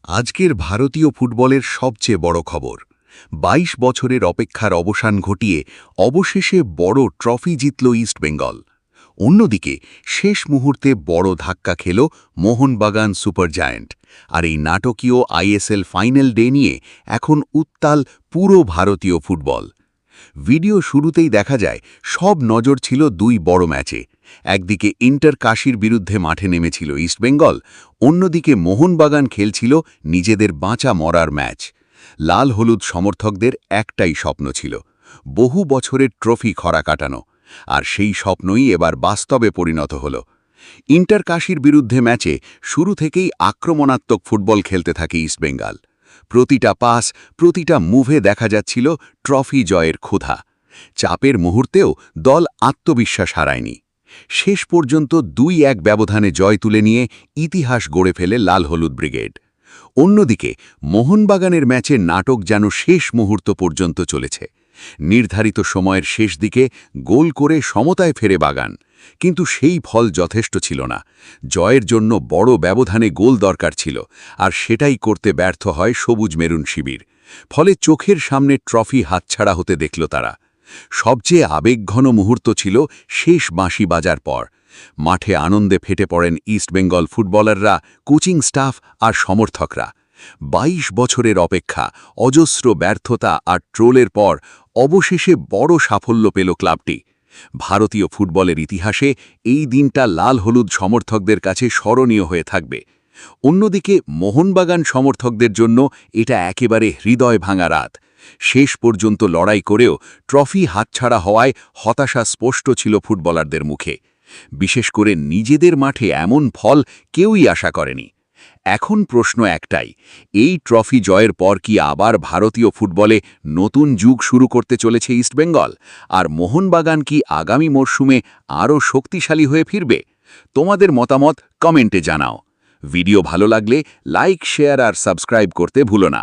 আজকের ভারতীয় ফুটবলের সবচেয়ে বড় খবর ২২ বছরের অপেক্ষার অবসান ঘটিয়ে অবশেষে বড় ট্রফি জিতল ইস্টবেঙ্গল। অন্যদিকে শেষ মুহূর্তে বড় ধাক্কা খেল মোহনবাগান সুপার জায়ান্ট। আর এই নাটকীয় আইএসএল ফাইনাল ডে নিয়ে এখন উত্তাল পুরো ভারতীয় ফুটবল। ভিডিও শুরুতেই দেখা যায় সব নজর ছিল দুই বড় ম্যাচে। একদিকে ইন্টার কাশির বিরুদ্ধে মাঠে নেমেছিল ইস্টবেঙ্গল, অন্যদিকে মোহনবাগান খেলছিল নিজেদের বাঁচা মরার ম্যাচ। লাল হলুদ সমর্থকদের একটাই স্বপ্ন ছিল, বহু বছরের ট্রফি খরা কাটানো, আর সেই স্বপ্নই এবার বাস্তবে পরিণত হল। ইন্টার কাশির বিরুদ্ধে ম্যাচে শুরু থেকেই আক্রমণাত্মক ফুটবল খেলতে থাকে ইস্টবেঙ্গল। প্রতিটা পাস, প্রতিটা মুভে দেখা যাচ্ছিল ট্রফি জয়ের ক্ষুধা। চাপের মুহূর্তেও দল আত্মবিশ্বাস হারায়নি। শেষ পর্যন্ত ২-১ ব্যবধানে জয় তুলে নিয়ে ইতিহাস গড়ে ফেলে লাল হলুদ ব্রিগেড। অন্যদিকে মোহনবাগানের ম্যাচের নাটক যেন শেষ মুহূর্ত পর্যন্ত চলেছে। নির্ধারিত সময়ের শেষ দিকে গোল করে সমতায় ফেরে বাগান, কিন্তু সেই ফল যথেষ্ট ছিল না। জয়ের জন্য বড় ব্যবধানে গোল দরকার ছিল, আর সেটাই করতে ব্যর্থ হয় সবুজ মেরুন শিবির। ফলে চোখের সামনে ট্রফি হাতছাড়া হতে দেখল তারা। সবচেয়ে আবেগঘন মুহূর্ত ছিল শেষ বাঁশি বাজার পর। মাঠে আনন্দে ফেটে পড়েন ইস্টবেঙ্গল ফুটবলাররা, কোচিং স্টাফ আর সমর্থকরা। ২২ বছরের অপেক্ষা, অজস্র ব্যর্থতা আর ট্রোলের পর অবশেষে বড় সাফল্য পেল ক্লাবটি। ভারতীয় ফুটবলের ইতিহাসে এই দিনটা লাল হলুদ সমর্থকদের কাছে স্মরণীয় হয়ে থাকবে। অন্যদিকে মোহনবাগান সমর্থকদের জন্য এটা একেবারে হৃদয় ভাঙা রাত। শেষ পর্যন্ত লড়াই করেও ট্রফি হাতছাড়া হওয়ায় হতাশা স্পষ্ট ছিল ফুটবলারদের মুখে। বিশেষ করে নিজেদের মাঠে এমন ফল কেউই আশা করেনি। এখন প্রশ্ন একটাই, এই ট্রফি জয়ের পর কি আবার ভারতীয় ফুটবলে নতুন যুগ শুরু করতে চলেছে ইস্টবেঙ্গল? আর মোহনবাগান কি আগামী মরশুমে আরও শক্তিশালী হয়ে ফিরবে? তোমাদের মতামত কমেন্টে জানাও। ভিডিও ভালো লাগলে লাইক, শেয়ার আর সাবস্ক্রাইব করতে ভুলো না।